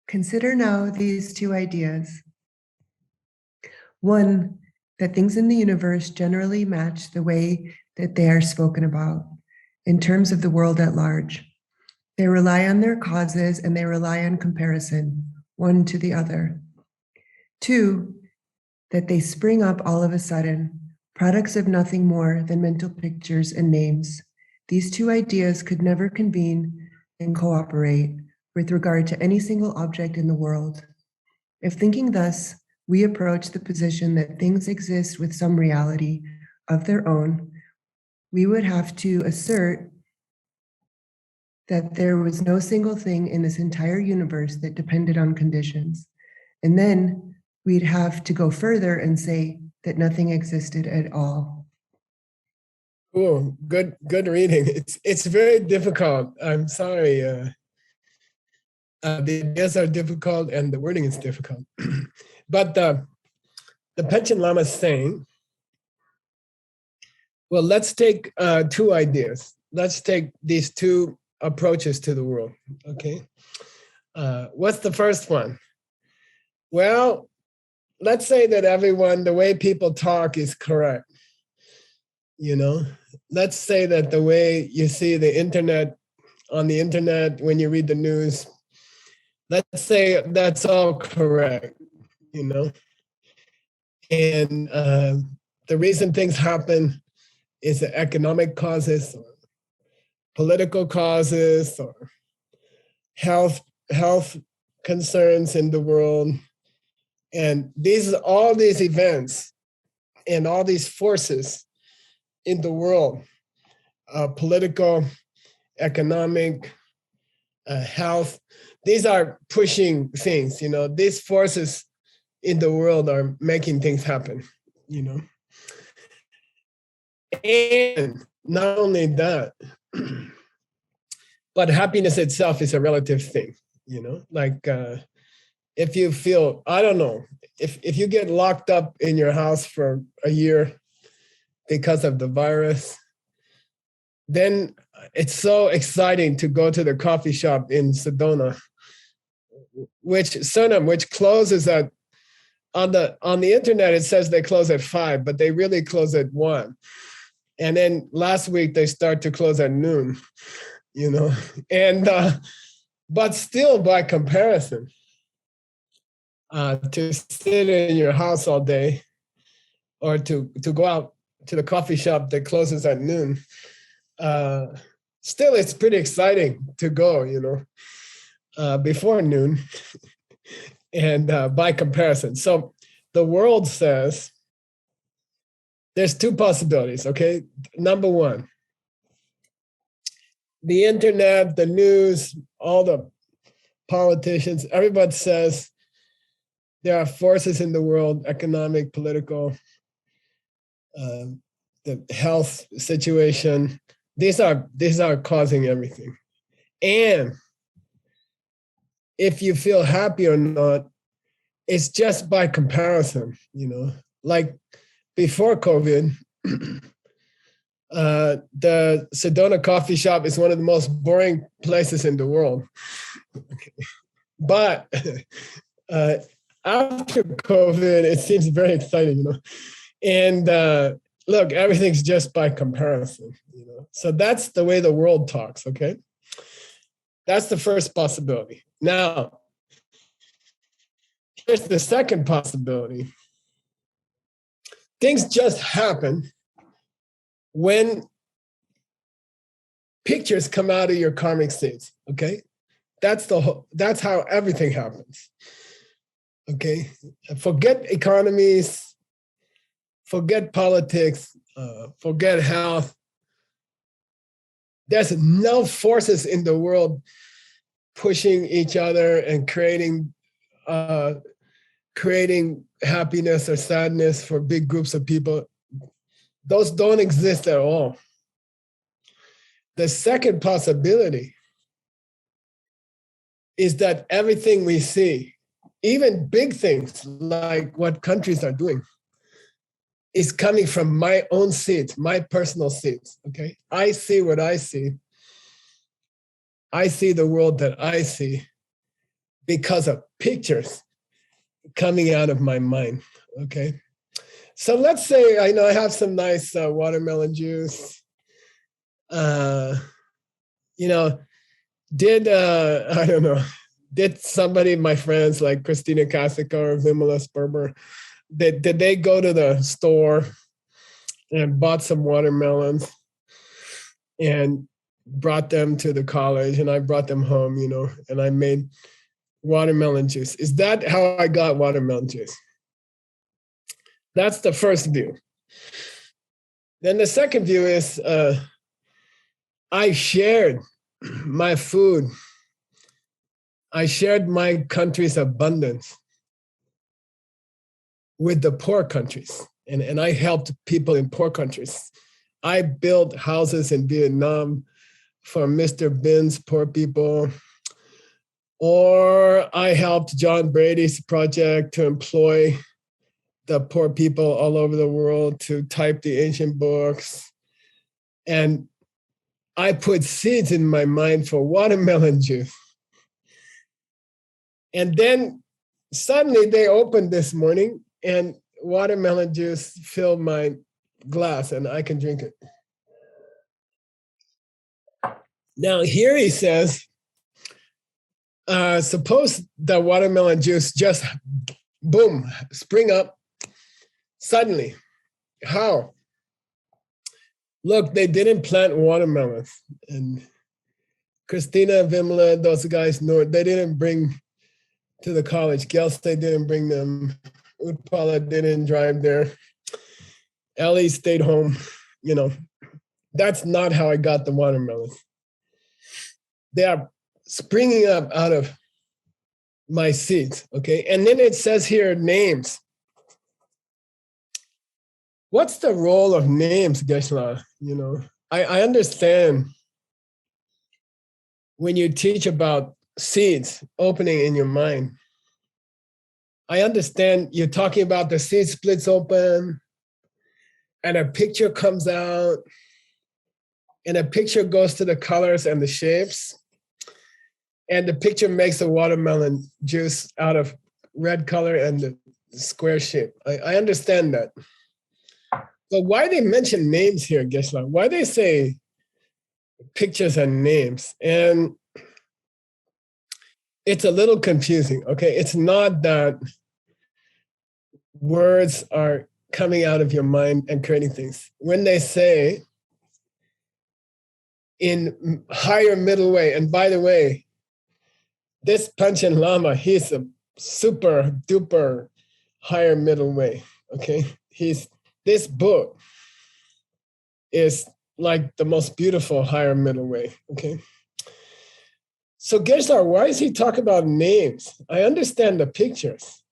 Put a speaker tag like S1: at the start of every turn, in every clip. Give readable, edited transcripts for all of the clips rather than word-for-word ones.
S1: Consider now these two ideas. One, that things in the universe generally match the way that they are spoken about in terms of the world at large. They rely on their causes and they rely on comparison, one to the other. Two, that they spring up all of a sudden, products of nothing more than mental pictures and names. These two ideas could never convene and cooperate with regard to any single object in the world. If thinking thus, we approach the position that things exist with some reality of their own, we would have to assert that there was no single thing in this entire universe that depended on conditions. And then we'd have to go further and say that nothing existed at all.
S2: Oh, good reading. It's very difficult. I'm sorry. The ideas are difficult and the wording is difficult. But the Panchen Lama is saying, well, let's take two ideas. Let's take these two approaches to the world, okay? What's the first one? Well, let's say that the way people talk is correct. You know, let's say that the way you see on the internet, when you read the news, let's say that's all correct, you know? And the reason things happen is the economic causes, or political causes, or health concerns in the world. And all these events and all these forces in the world, political, economic, health, these are pushing things, you know, these forces in the world are making things happen, you know. And not only that, but happiness itself is a relative thing, you know, like if you feel, I don't know, if you get locked up in your house for a year because of the virus, then it's so exciting to go to the coffee shop in Sedona, which closes at, on the internet, it says they close at 5, but they really close at 1. And then last week they start to close at noon, you know, and but still by comparison, to sit in your house all day or to go out to the coffee shop that closes at noon, still it's pretty exciting to go, you know, before noon and by comparison. So the world says there's two possibilities, okay? Number one, the internet, the news, all the politicians, everybody says there are forces in the world, economic, political, the health situation. These are causing everything. And if you feel happy or not, it's just by comparison, you know, like before COVID, the Sedona coffee shop is one of the most boring places in the world. Okay. But after COVID, it seems very exciting, you know. And look, everything's just by comparison, you know. So that's the way the world talks, okay? That's the first possibility. Now, here's the second possibility. Things just happen when pictures come out of your karmic seeds, okay? That's how everything happens, okay? Forget economies, forget politics, forget health. There's no forces in the world pushing each other and creating happiness or sadness for big groups of people. Those don't exist at all. The second possibility is that everything we see, even big things like what countries are doing, is coming from my own seeds, my personal seeds, okay? I see what I see. I see the world that I see because of pictures coming out of my mind, okay? So let's say I have some nice watermelon juice. Did I don't know, did somebody, my friends like Christina Kasica or Vimala Sperber, did they go to the store and bought some watermelons and brought them to the college, and I brought them home, and I made watermelon juice? Is that how I got watermelon juice? That's the first view. Then the second view is I shared my food. I shared my country's abundance with the poor countries. And I helped people in poor countries. I built houses in Vietnam for Mr. Bin's poor people. Or I helped John Brady's project to employ the poor people all over the world to type the ancient books. And I put seeds in my mind for watermelon juice. And then suddenly they opened this morning and watermelon juice filled my glass and I can drink it. Now here he says, suppose the watermelon juice just, boom, spring up suddenly. How? Look, they didn't plant watermelons. And Christina, Vimla, those guys, they didn't bring to the college. Gyeltsen didn't bring them. Utpala didn't drive there. Ellie stayed home. That's not how I got the watermelons. They are springing up out of my seeds, okay? And then it says here, names. What's the role of names, Geshe? I understand when you teach about seeds opening in your mind. I understand you're talking about the seed splits open and a picture comes out and a picture goes to the colors and the shapes. And the picture makes a watermelon juice out of red color and the square shape. I understand that. But why they mention names here, Geshe? Why they say pictures and names? And it's a little confusing, okay? It's not that words are coming out of your mind and creating things. When they say in higher middle way, and by the way, this Panchen Lama, he's a super duper higher middle way, okay? This book is like the most beautiful higher middle way, okay? So Geshe, why is he talking about names? I understand the pictures,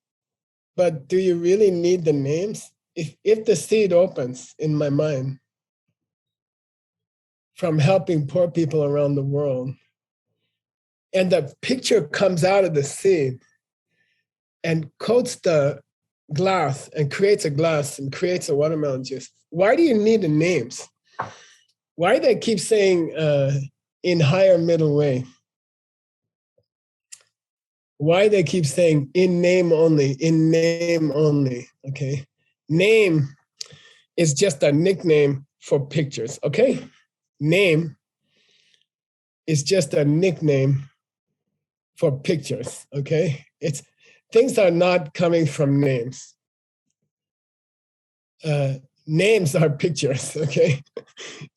S2: but do you really need the names? If the seed opens in my mind from helping poor people around the world, and the picture comes out of the seed and coats the glass and creates a glass and creates a watermelon juice, why do you need the names? Why they keep saying in higher middle way? Why they keep saying in name only, okay? Name is just a nickname for pictures, okay? Name is just a nickname for pictures, okay? Things are not coming from names. Names are pictures, okay?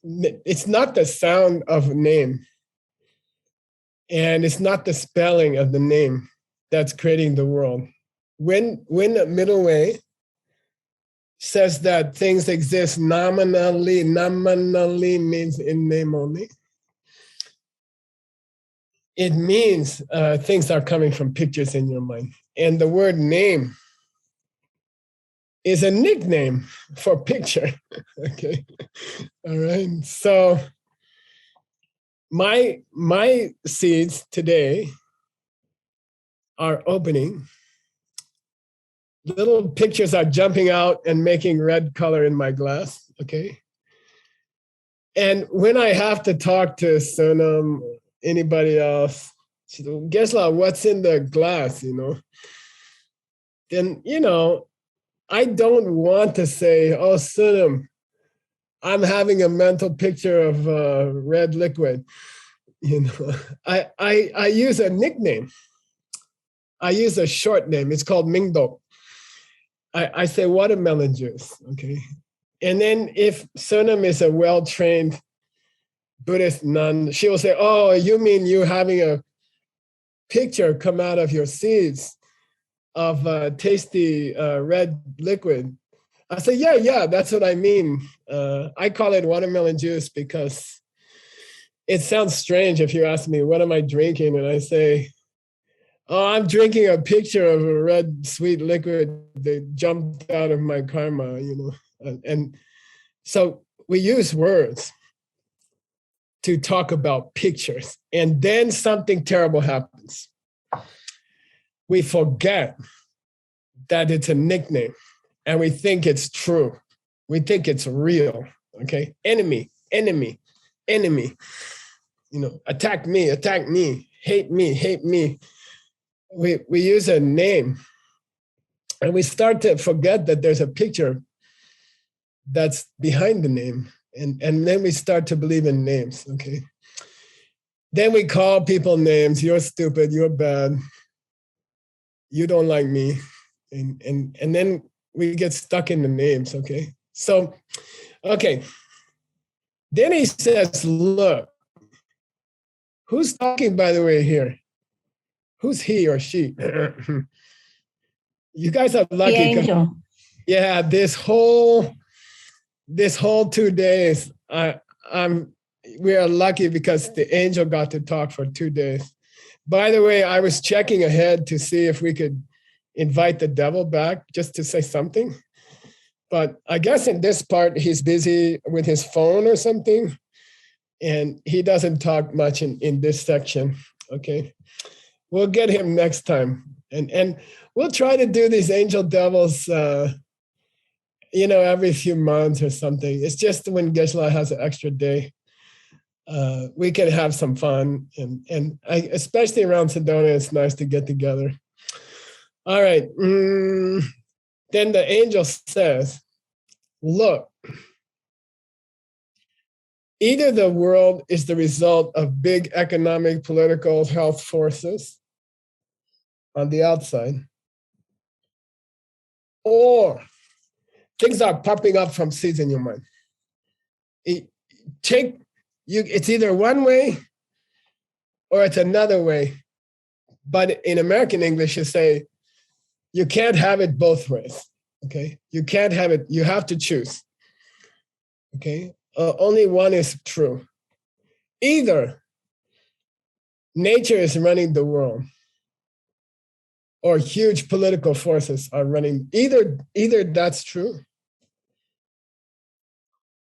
S2: It's not the sound of a name. And it's not the spelling of the name that's creating the world. When the middle way says that things exist nominally means in name only. It means things are coming from pictures in your mind. And the word name is a nickname for picture, okay? All right, so my seeds today are opening. Little pictures are jumping out and making red color in my glass, okay? And when I have to talk to Sonam, anybody else, So, Geshe, what's in the glass, Then, I don't want to say, oh, Sunam, I'm having a mental picture of red liquid. I use a nickname. I use a short name. It's called Mingdok. I say watermelon juice, okay? And then if Sunam is a well-trained Buddhist nun, she will say, oh, you mean you having a picture come out of your seeds of tasty red liquid. I say, yeah, that's what I mean. I call it watermelon juice because it sounds strange if you ask me, what am I drinking? And I say, oh, I'm drinking a picture of a red sweet liquid that jumped out of my karma, And so we use words to talk about pictures. And then something terrible happens. We forget that it's a nickname and we think it's true. We think it's real, okay? Enemy. Attack me, hate me. We use a name and we start to forget that there's a picture that's behind the name. And then we start to believe in names, okay? Then we call people names. You're stupid, you're bad, you don't like me. And then we get stuck in the names, okay? So, okay. Then he says, look, who's talking, by the way, here? Who's he or she? You guys are lucky.
S3: The angel.
S2: Yeah, this whole 2 days, we are lucky because the angel got to talk for 2 days. By the way, I was checking ahead to see if we could invite the devil back just to say something. But I guess in this part, he's busy with his phone or something. And he doesn't talk much in this section, okay? We'll get him next time. And we'll try to do these angel devils, every few months or something. It's just when Geshe has an extra day, we can have some fun. And especially around Sedona, it's nice to get together. All right. Then the angel says, look, either the world is the result of big economic, political, health forces on the outside, or things are popping up from seeds in your mind. It's either one way or it's another way. But in American English, you say, you can't have it both ways, okay? You can't have it, you have to choose, okay? Only one is true. Either nature is running the world or huge political forces are running, either that's true,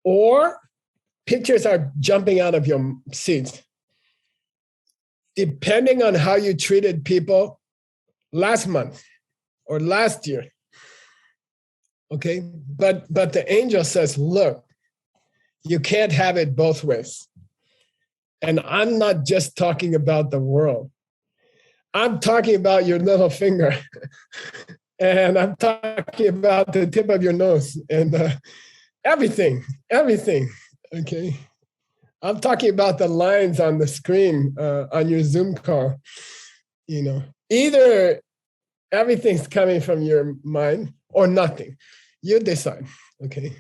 S2: or pictures are jumping out of your seats. Depending on how you treated people last month or last year, okay? But the angel says, look, you can't have it both ways. And I'm not just talking about the world. I'm talking about your little finger. And I'm talking about the tip of your nose and everything, okay? I'm talking about the lines on the screen on your Zoom call. Either everything's coming from your mind or nothing. You decide, okay?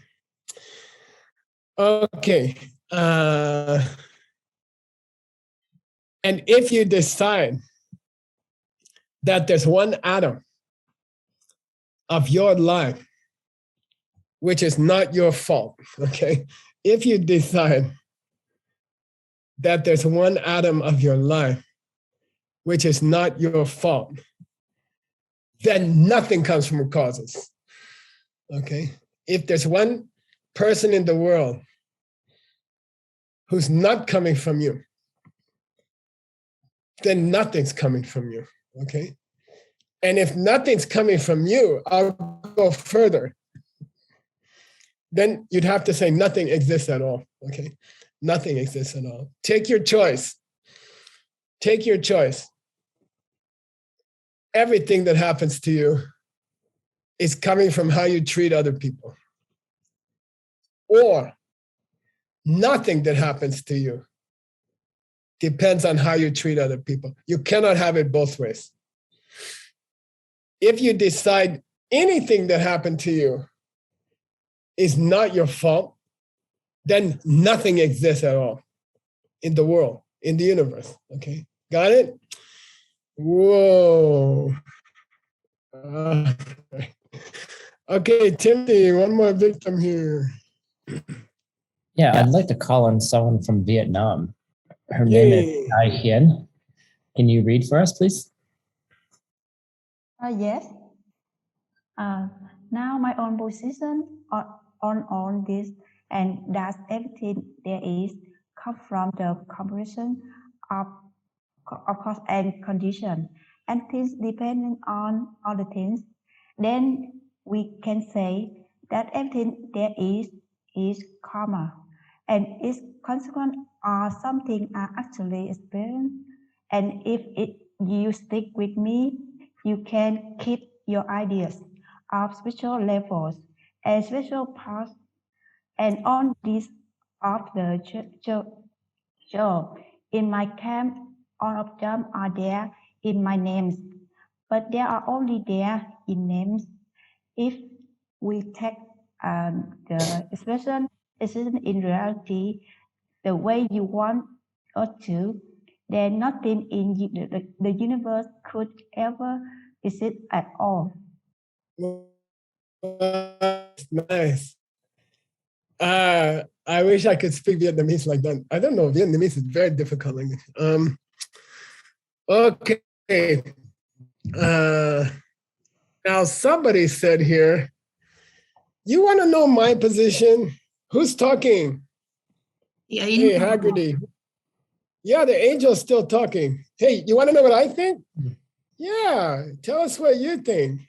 S2: Okay. And if you decide that there's one atom of your life which is not your fault, okay? If you decide that there's one atom of your life which is not your fault, then nothing comes from causes, okay? If there's one person in the world who's not coming from you, then nothing's coming from you, okay? And if nothing's coming from you, I'll go further. Then you'd have to say nothing exists at all, okay? Nothing exists at all. Take your choice. Take your choice. everything that happens to you is coming from how you treat other people. Or nothing that happens to you depends on how you treat other people. You cannot have it both ways. If you decide anything that happened to you is not your fault, then nothing exists at all in the world, in the universe. Okay, got it? Whoa. Okay, Timothy, one more victim here.
S3: Yeah, I'd like to call on someone from Vietnam. Her name is Ai Hien. Can you read for us, please?
S4: Yes. Now my own position on all this, and that everything there is come from the comparison of cause and condition, and things depending on other things. Then we can say that everything there is karma, and its consequence or something are actually experienced. And if you stick with me, you can keep your ideas of spiritual levels and spiritual paths, and on this of the job. In my camp, all of them are there in my names, but they are only there in names. If we take the expression in reality the way you want us to, then nothing in the universe could ever exist at all.
S2: Nice. I wish I could speak Vietnamese like that. I don't know. Vietnamese is very difficult language. Okay. Now somebody said here, you want to know my position? Who's talking? Hey, Haggerty. Yeah, the angel's still talking. Hey, you want to know what I think? Yeah, tell us what you think.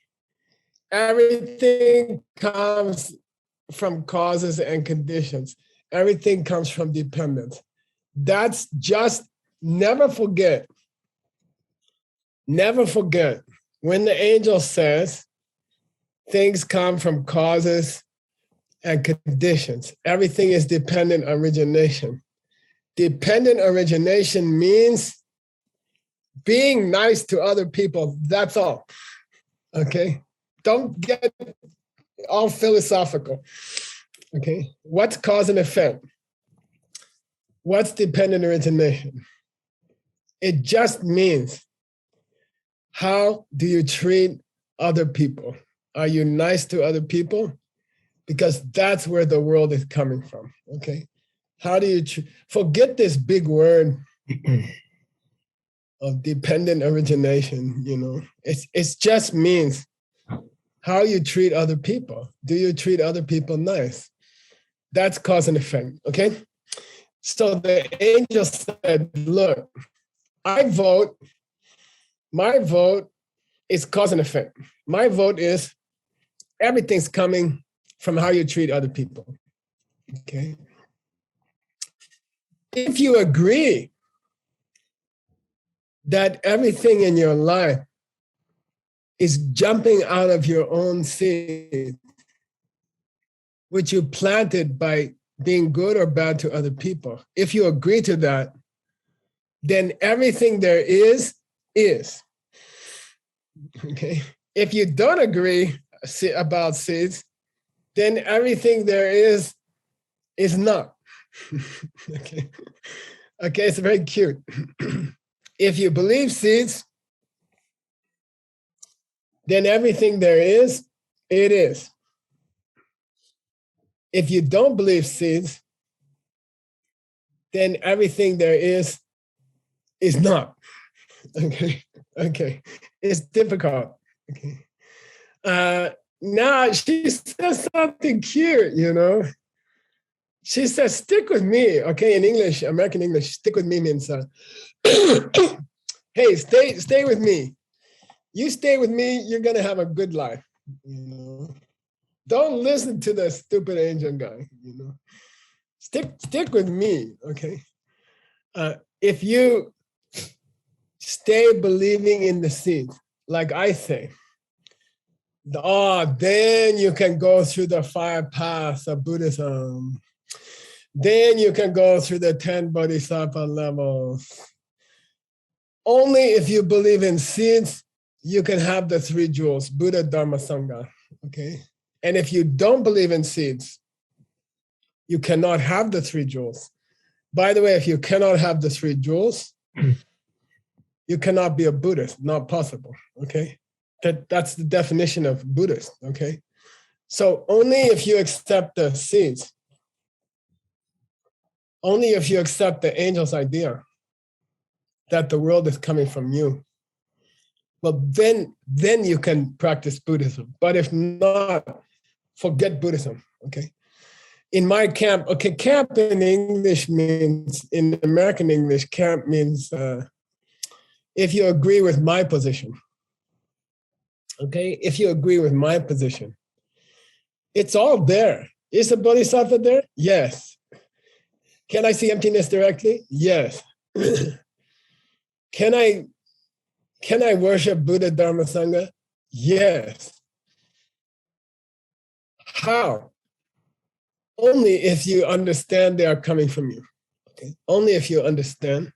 S2: Everything comes from causes and conditions. Everything comes from dependence. That's just, never forget when the angel says things come from causes and conditions. Everything is dependent origination. Dependent origination means being nice to other people. That's all. Okay? Don't get all philosophical. Okay? What's cause and effect? What's dependent origination? It just means, how do you treat other people? Are you nice to other people? Because that's where the world is coming from. Okay? How do you forget this big word of dependent origination? You know, it just means how you treat other people. Do you treat other people nice? That's cause and effect. Okay. So the angel said, "Look, my vote is cause and effect. My vote is everything's coming from how you treat other people." Okay. If you agree that everything in your life is jumping out of your own seed, which you planted by being good or bad to other people, if you agree to that, then everything there is. Okay. If you don't agree about seeds, then everything there is not. Okay. Okay, it's very cute. If you believe seeds, then everything there is, it is. If you don't believe seeds, then everything there is not. Okay. Okay. It's difficult. Okay. Now she says something cute, you know. She says, stick with me. Okay, in English, American English, stick with me means, hey, stay with me. You stay with me, you're gonna have a good life. You know, don't listen to the stupid angel guy. You know, stick with me. Okay, if you stay believing in the seed, like I say, then you can go through the 5 paths of Buddhism. Then you can go through the 10 bodhisattva levels. Only if you believe in seeds, you can have the 3 jewels, Buddha, Dharma, Sangha, okay? And if you don't believe in seeds, you cannot have the 3 jewels. By the way, if you cannot have the 3 jewels, you cannot be a Buddhist, not possible, okay? That's the definition of Buddhist, okay? So only if you accept the seeds, only if you accept the angel's idea that the world is coming from you, well, then you can practice Buddhism. But if not, forget Buddhism, okay? In my camp, okay, camp in English means, in American English, camp means if you agree with my position, okay? If you agree with my position, it's all there. Is the bodhisattva there? Yes. Can I see emptiness directly? Yes. Can I worship Buddha, Dharma, Sangha? Yes. How? Only if you understand they are coming from you. Okay? Only if you understand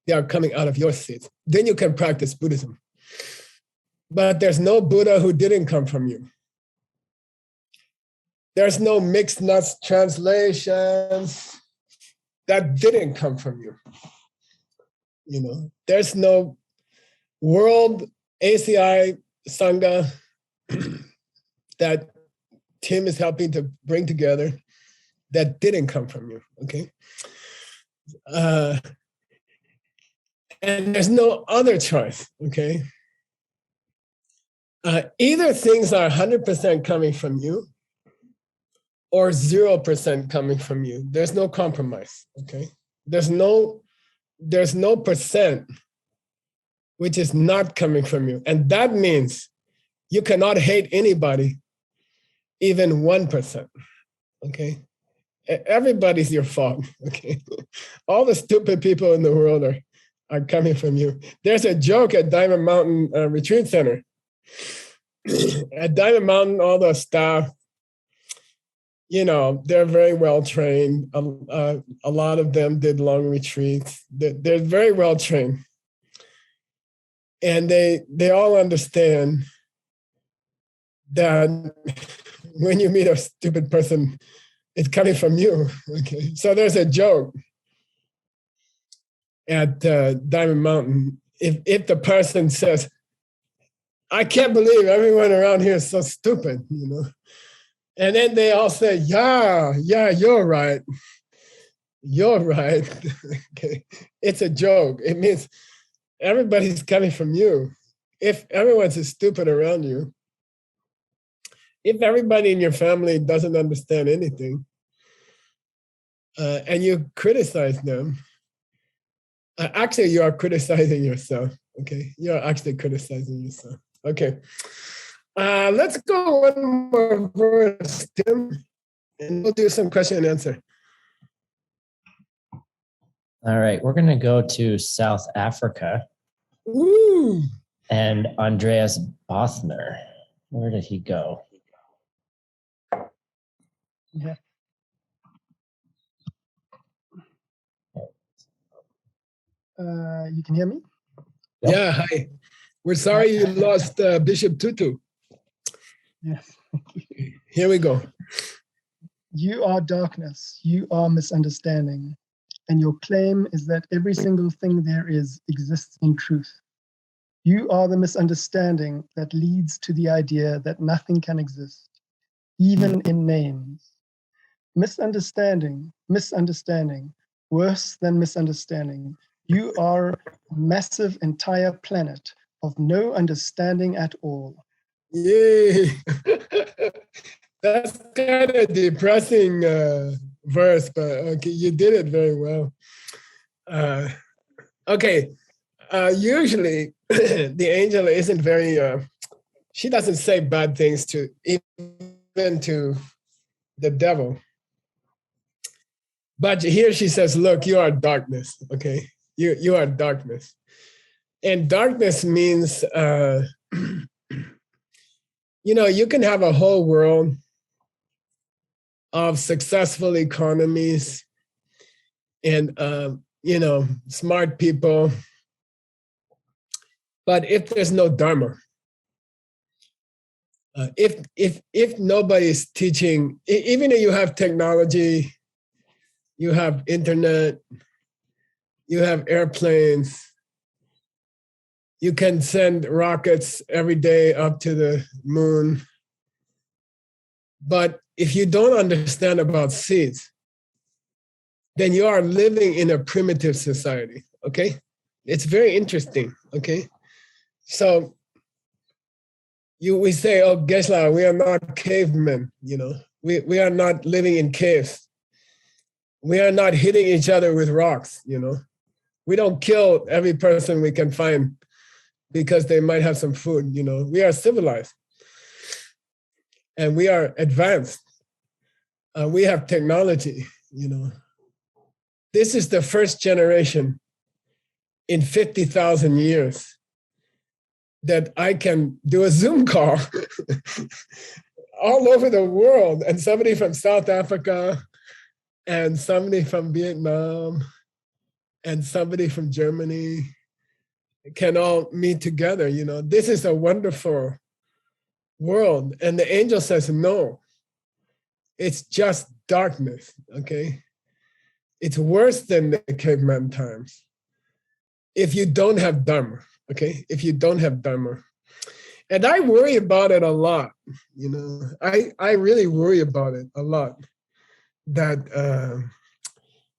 S2: they are coming out of your seeds. Then you can practice Buddhism. But there's no Buddha who didn't come from you. There's no mixed nuts translations that didn't come from you. You know, there's no world ACI Sangha that Tim is helping to bring together that didn't come from you, okay? And there's no other choice, okay? Either things are 100% coming from you or 0% coming from you. There's no compromise, okay? There's no percent which is not coming from you. And that means you cannot hate anybody, even 1%, okay? Everybody's your fault, okay? All the stupid people in the world are coming from you. There's a joke at Diamond Mountain Retreat Center. At Diamond Mountain, all the staff, you know, they're very well trained. A lot of them did long retreats. They're very well trained. And they all understand that when you meet a stupid person, it's coming from you, okay? So there's a joke at Diamond Mountain. If the person says, I can't believe everyone around here is so stupid, you know? And then they all say, yeah, you're right. You're right, okay? It's a joke. It means everybody's coming from you. If everyone's stupid around you, if everybody in your family doesn't understand anything, and you criticize them, actually you are criticizing yourself, okay? You're actually criticizing yourself. Okay, let's go one more verse, Tim, and we'll do some question and answer.
S3: All right, we're going to go to South Africa.
S2: Ooh.
S3: And Andreas Bothner. Where did he go?
S5: Yeah. You can hear me?
S3: Yep.
S2: Yeah, hi. We're sorry you lost Bishop Tutu.
S5: Yes.
S2: Here we go.
S5: You are darkness. You are misunderstanding. And your claim is that every single thing there is exists in truth. You are the misunderstanding that leads to the idea that nothing can exist, even in names. Misunderstanding, worse than misunderstanding. You are a massive entire planet of no understanding at all.
S2: Yay! That's kind of depressing verse, but okay, you did it very well. Okay, usually the angel isn't very, she doesn't say bad things to even to the devil. But here she says, look, you are darkness, okay? You are darkness. And darkness means, you can have a whole world of successful economies and, smart people. But if there's no Dharma, if nobody's teaching, even if you have technology, you have internet, you have airplanes, you can send rockets every day up to the moon. But if you don't understand about seeds, then you are living in a primitive society, okay? It's very interesting, okay? So we say, oh, Geshe, we are not cavemen, we are not living in caves. We are not hitting each other with rocks, We don't kill every person we can find because they might have some food, We are civilized. And we are advanced. We have technology, This is the first generation in 50,000 years that I can do a Zoom call all over the world, and somebody from South Africa, and somebody from Vietnam, and somebody from Germany can all meet together. This is a wonderful world. And the angel says, no, it's just darkness, okay? It's worse than the caveman times. If you don't have Dharma, okay? If you don't have Dharma. And I worry about it a lot, I really worry about it a lot. That,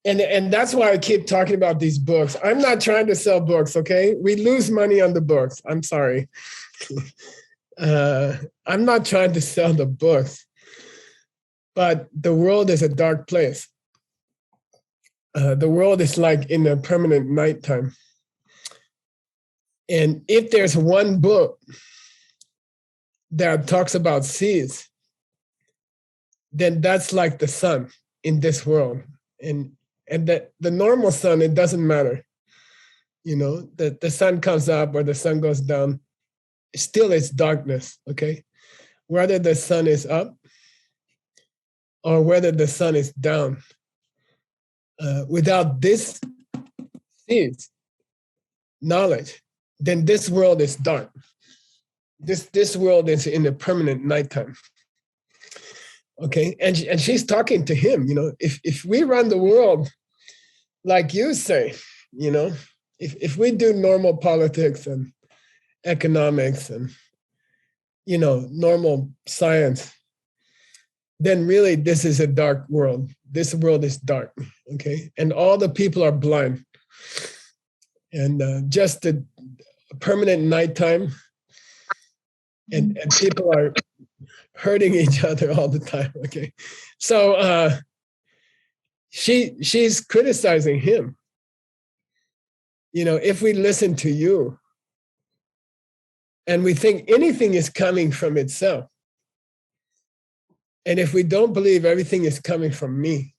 S2: and that's why I keep talking about these books. I'm not trying to sell books, okay? We lose money on the books. I'm sorry. I'm not trying to sell the books, but the world is a dark place. The world is like in a permanent nighttime. And if there's one book that talks about seeds, then that's like the sun in this world. And the normal sun, it doesn't matter. The sun comes up or the sun goes down, still it's darkness, okay? Whether the sun is up or whether the sun is down. Without this seeds, knowledge, then this world is dark. This world is in a permanent nighttime. Okay, and she's talking to him, if we run the world like you say, if we do normal politics and economics and, normal science, then really this is a dark world. This world is dark, okay? And all the people are blind. And just a permanent nighttime, and people are hurting each other all the time, okay? So she's criticizing him. If we listen to you and we think anything is coming from itself, and if we don't believe everything is coming from me,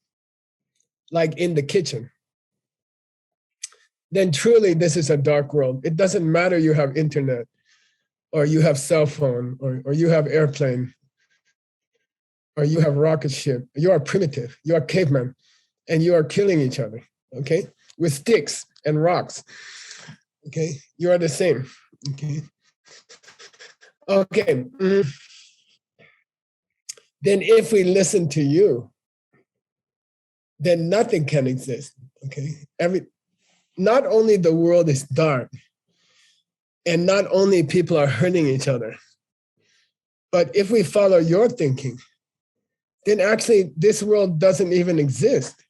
S2: like in the kitchen, then truly this is a dark world. It doesn't matter you have internet or you have cell phone or you have airplane or you have rocket ship. You are primitive, you are caveman, and you are killing each other, okay? With sticks and rocks, okay? You are the same, okay? Okay. Then if we listen to you, then nothing can exist, okay? Not only the world is dark, and not only people are hurting each other, but if we follow your thinking, then actually this world doesn't even exist.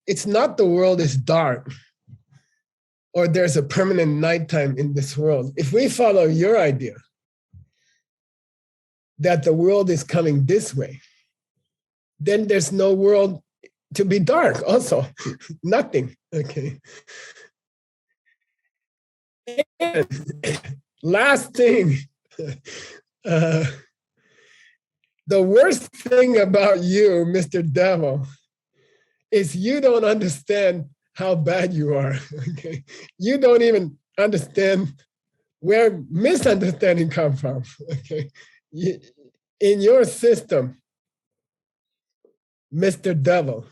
S2: It's not the world is dark, or there's a permanent nighttime in this world. If we follow your idea that the world is coming this way, then there's no world to be dark also. Nothing, okay? And last thing, the worst thing about you, Mr. Devil, is you don't understand how bad you are, okay? You don't even understand where misunderstanding comes from. Okay, in your system, Mr. Devil,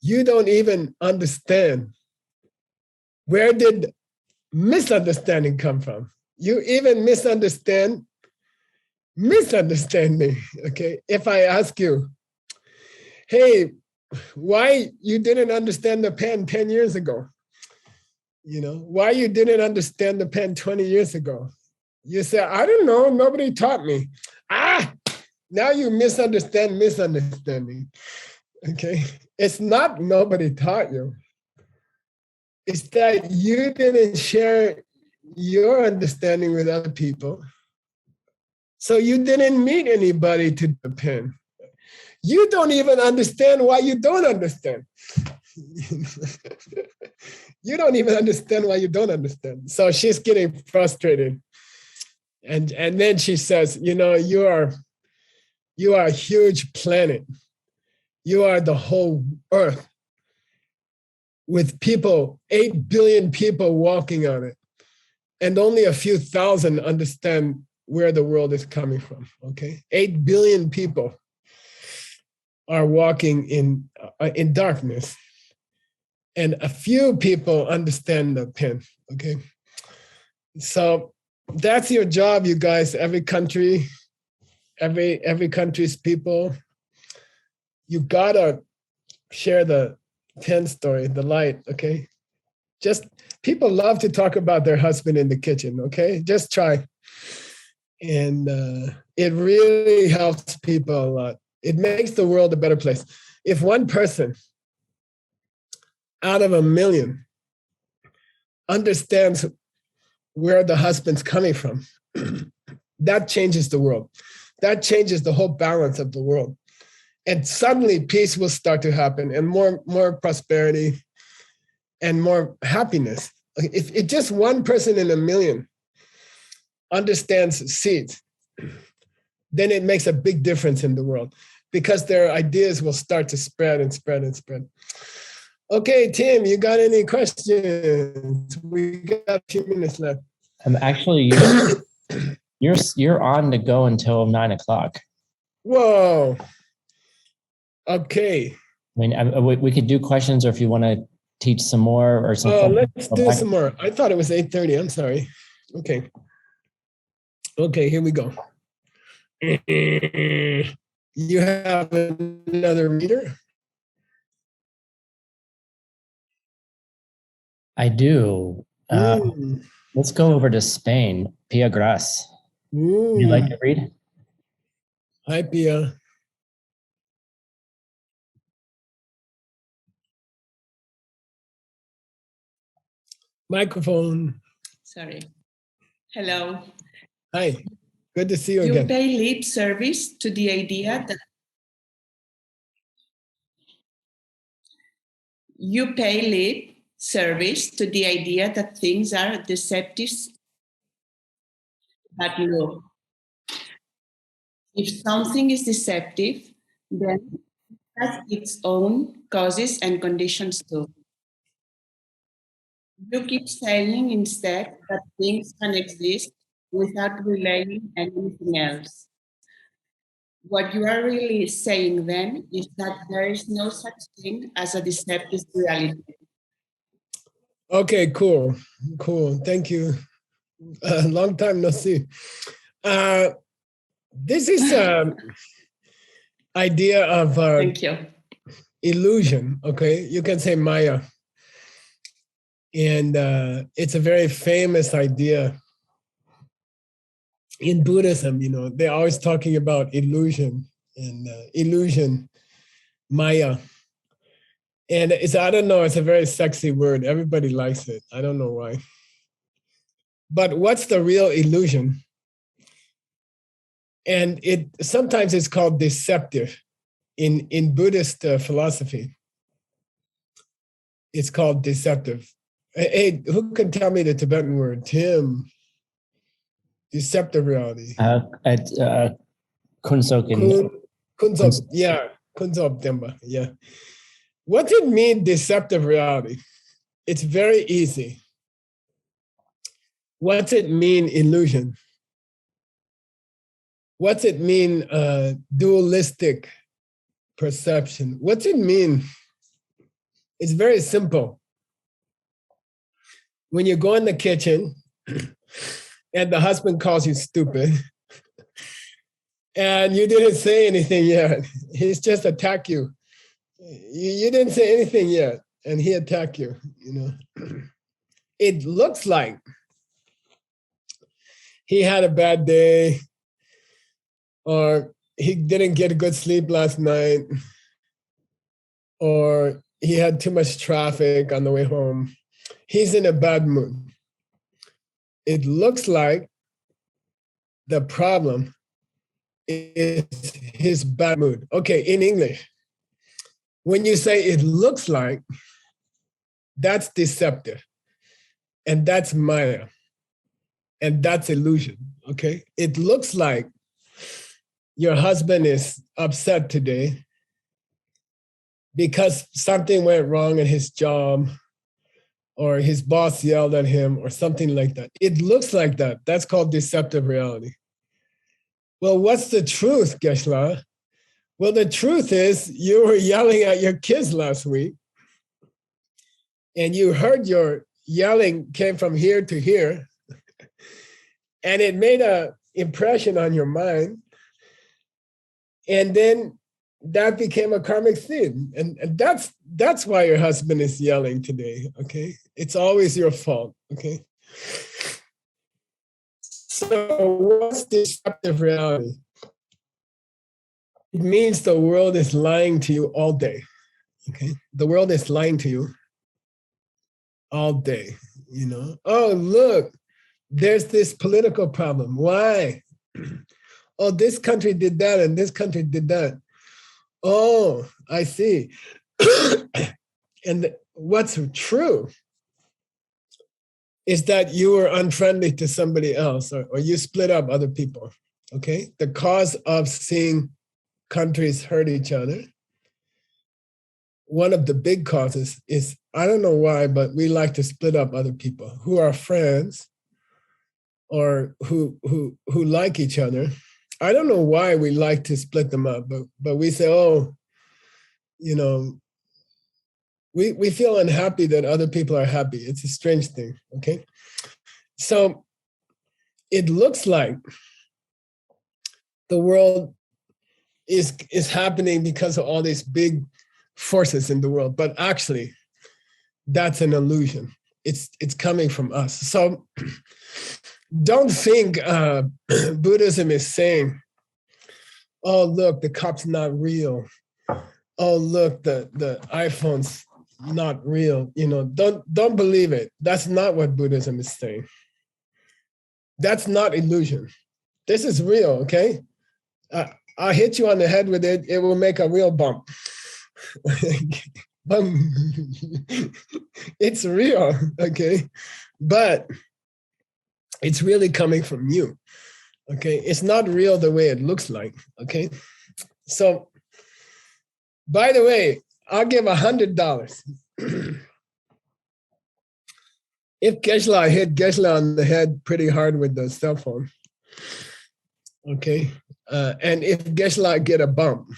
S2: you don't even understand where did misunderstanding come from. You even misunderstand misunderstanding. Okay, if I ask you, hey, why you didn't understand the pen 10 years ago? You know, why you didn't understand the pen 20 years ago? You say, I don't know, nobody taught me. Now you misunderstand misunderstanding. Okay, it's not nobody taught you. It's that you didn't share your understanding with other people. So you didn't meet anybody to the pen. You don't even understand why you don't understand. You don't even understand why you don't understand. So she's getting frustrated. And then she says, you know, you are a huge planet. You are the whole earth with people, 8 billion people walking on it. And only a few thousand understand where the world is coming from, okay? 8 billion people are walking in darkness. And a few people understand the pen, okay? So that's your job, you guys, every country, every country's people. You gotta share the pen story, the light, okay? Just, people love to talk about their husband in the kitchen, okay? Just try. And it really helps people a lot. It makes the world a better place. If one person out of a million understands where the husband's coming from, that changes the world. That changes the whole balance of the world. And suddenly peace will start to happen and more prosperity and more happiness. If just one person in a million understands seeds, then it makes a big difference in the world because their ideas will start to spread and spread and spread. Okay, Tim, you got any questions? We got a few minutes left.
S3: Actually, you're on to go until 9 o'clock.
S2: Whoa. Okay.
S3: I mean, we could do questions, or if you want to teach some more or something.
S2: Let's do some more. I thought it was 8:30. I'm sorry. Okay. Okay, here we go. You have another reader?
S3: I do. Let's go over to Spain. Pia Gras. Would you like to read?
S2: Hi, Pia. Microphone.
S6: Sorry. Hello.
S2: Hi. Good to see you
S6: You
S2: again.
S6: pay lip service to the idea that things are deceptive. But no. If something is deceptive, then it has its own causes and conditions too. You keep saying instead that things can exist without relying on anything else. What you are really saying then is that there is no such thing as a deceptive reality.
S2: Okay, cool. Thank you. Long time no see. This is idea of
S6: Thank you.
S2: Illusion. Okay, you can say Maya, and it's a very famous idea in Buddhism. You know, they're always talking about illusion and illusion, Maya. And I don't know, it's a very sexy word. Everybody likes it. I don't know why. But what's the real illusion? And sometimes it's called deceptive. In Buddhist philosophy, it's called deceptive. Hey, who can tell me the Tibetan word? Tim. Deceptive reality.
S3: Kunsokin.
S2: Kunzop, yeah. Kunzop Demba, yeah. What does it mean, deceptive reality? It's very easy. What's it mean, illusion? What's it mean, dualistic perception? What's it mean? It's very simple. When you go in the kitchen and the husband calls you stupid and you didn't say anything yet, he's just attacked you. You didn't say anything yet and he attacked you, you know. It looks like he had a bad day, or he didn't get a good sleep last night, or he had too much traffic on the way home. He's in a bad mood. It looks like the problem is his bad mood. Okay, in English, when you say it looks like, that's deceptive. And that's Maya. And that's illusion, okay? It looks like your husband is upset today because something went wrong in his job, or his boss yelled at him, or something like that. It looks like that. That's called deceptive reality. Well, what's the truth, Geshe? Well, the truth is you were yelling at your kids last week, and you heard your yelling came from here to here, and it made an impression on your mind, and then that became a karmic seed. And that's why your husband is yelling today, okay? It's always your fault, okay? So what's deceptive reality? It means the world is lying to you all day, okay? The world is lying to you all day, you know? Oh, look, there's this political problem. Why? Oh, this country did that and this country did that. Oh, I see. And what's true is that you were unfriendly to somebody else, or you split up other people, okay? The cause of seeing countries hurt each other, one of the big causes is, I don't know why, but we like to split up other people who are friends or who like each other. I don't know why we like to split them up, but we say, oh, you know, we feel unhappy that other people are happy. It's a strange thing, okay? So it looks like the world is happening because of all these big forces in the world, but actually that's an illusion. It's coming from us. So don't think Buddhism is saying, oh, look, the cup's not real. Oh, look, the iPhone's not real. You know, don't believe it. That's not what Buddhism is saying. That's not illusion. This is real, okay? I'll hit you on the head with it. It will make a real bump. It's real, okay? But it's really coming from you, okay? It's not real the way it looks like, okay? So, by the way, I'll give $100. If Geshe hit Geshe on the head pretty hard with the cell phone, okay? And if Geshe get a bump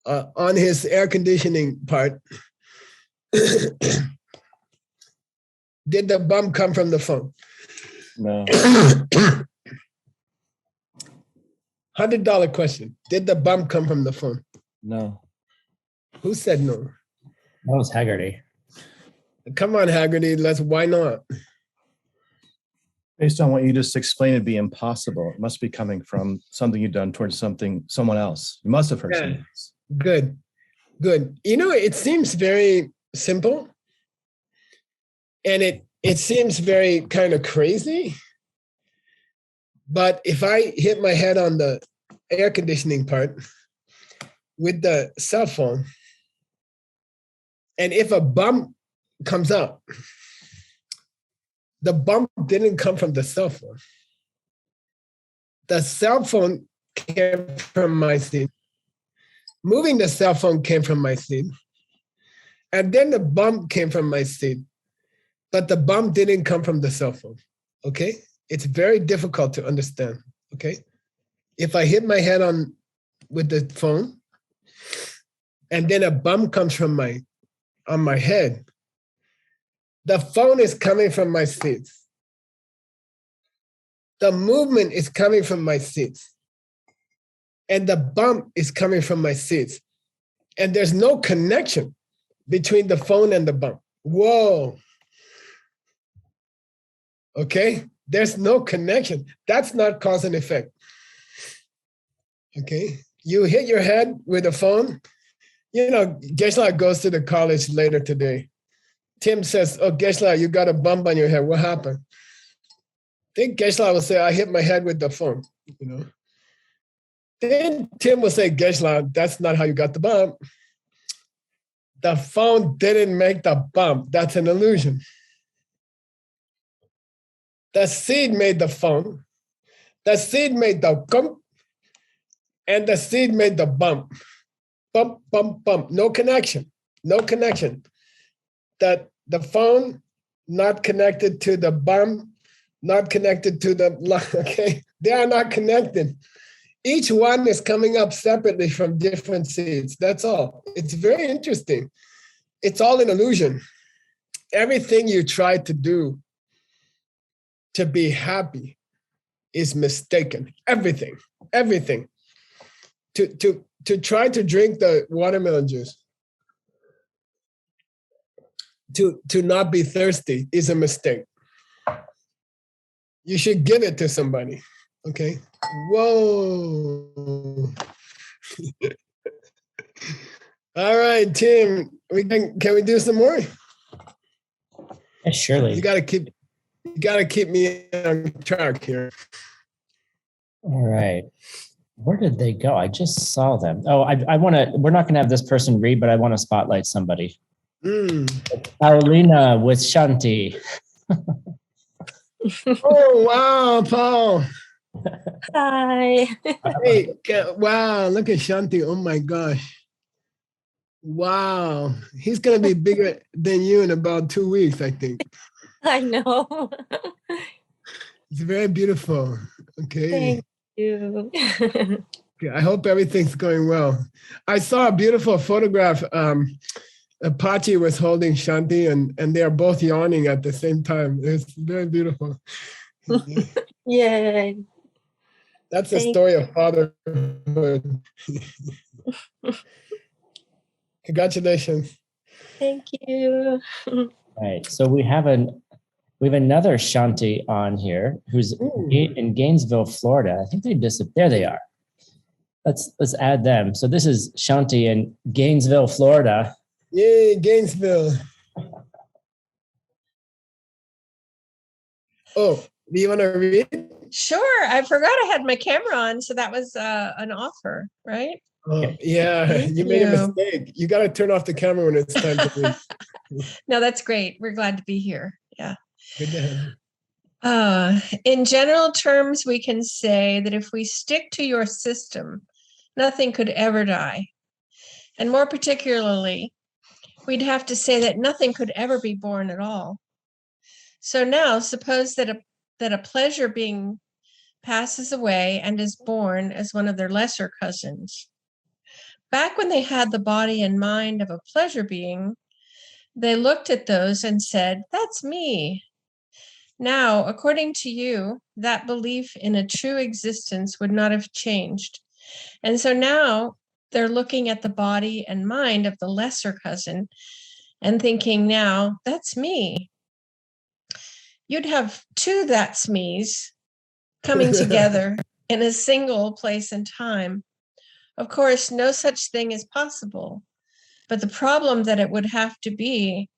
S2: on his air conditioning part, did the bump come from the phone?
S7: No.
S2: $100 question. Did the bump come from the phone?
S7: No.
S2: Who said no?
S3: That was Haggerty.
S2: Come on, Haggerty. Why not?
S7: Based on what you just explained, it'd be impossible. It must be coming from something you've done towards someone else. You must have heard someone else.
S2: Good. You know, it seems very simple, and it seems very kind of crazy. But if I hit my head on the air conditioning part with the cell phone, and if a bump comes up, the bump didn't come from the cell phone. The cell phone came from my seed. Moving the cell phone came from my seed. And then the bump came from my seed. but the bump didn't come from the cell phone. Okay? It's very difficult to understand. Okay? If I hit my head on with the phone, and then a bump comes from on my head, the phone is coming from my seats. The movement is coming from my seats. And the bump is coming from my seats. And there's no connection between the phone and the bump. Whoa. Okay? There's no connection. That's not cause and effect. Okay? You hit your head with a phone. You know, Geshe goes to the college later today. Tim says, oh, Geshe, you got a bump on your head. What happened? I think Geshe will say, I hit my head with the phone. You know. Then Tim will say, Geshe, that's not how you got the bump. The phone didn't make the bump. That's an illusion. The seed made the phone. The seed made the gump. And the seed made the bump. Bump, bump, bump. No connection. No connection. That the phone not connected to the bump, not connected to the, okay? They are not connected. Each one is coming up separately from different seeds. That's all. It's very interesting. It's all an illusion. Everything you try to do to be happy is mistaken. Everything, everything. To try to drink the watermelon juice, to not be thirsty is a mistake. You should give it to somebody, okay? Whoa. All right, Tim, can we do some more?
S3: Yeah, surely.
S2: You gotta keep me on track here.
S3: All right. Where did they go? I just saw them. Oh, I want to, we're not going to have this person read, but I want to spotlight somebody. Paulina with Shanti.
S2: Oh, wow, Paul.
S8: Hi.
S2: Hey, wow, look at Shanti. Oh my gosh. Wow. He's going to be bigger than you in about 2 weeks, I think.
S8: I know.
S2: It's very beautiful. Okay.
S8: Thank you.
S2: Okay, I hope everything's going well. I saw a beautiful photograph. Apache was holding Shanti and they are both yawning at the same time. It's very beautiful.
S8: Yay.
S2: That's the story of fatherhood. Congratulations.
S8: Thank you.
S3: All right. So we have another Shanti on here who's in Gainesville, Florida. I think they disappeared. There they are. Let's add them. So this is Shanti in Gainesville, Florida.
S2: Yay, Gainesville. Oh, do you want to read?
S9: Sure. I forgot I had my camera on, so that was an offer, right?
S2: Oh, yeah, you made a mistake. You got to turn off the camera when it's time to read.
S9: No, that's great. We're glad to be here. Yeah.
S2: Good to have you.
S9: In general terms, we can say that if we stick to your system, nothing could ever die. And more particularly, we'd have to say that nothing could ever be born at all. So now, suppose that a pleasure being passes away and is born as one of their lesser cousins. Back when they had the body and mind of a pleasure being, they looked at those and said, "That's me." Now, according to you, that belief in a true existence would not have changed. And so now they're looking at the body and mind of the lesser cousin and thinking, now, that's me. You'd have two that's me's coming together in a single place and time. Of course, no such thing is possible, but the problem that it would have to be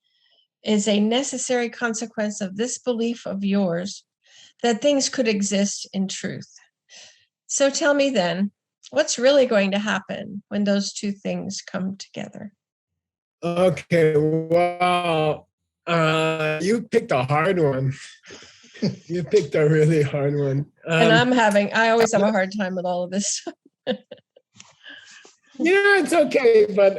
S9: is a necessary consequence of this belief of yours that things could exist in truth. So tell me then, what's really going to happen when those two things come together?
S2: Okay, wow. You picked a hard one. You picked a really hard one.
S9: And I always have a hard time with all of this.
S2: Yeah, it's okay, but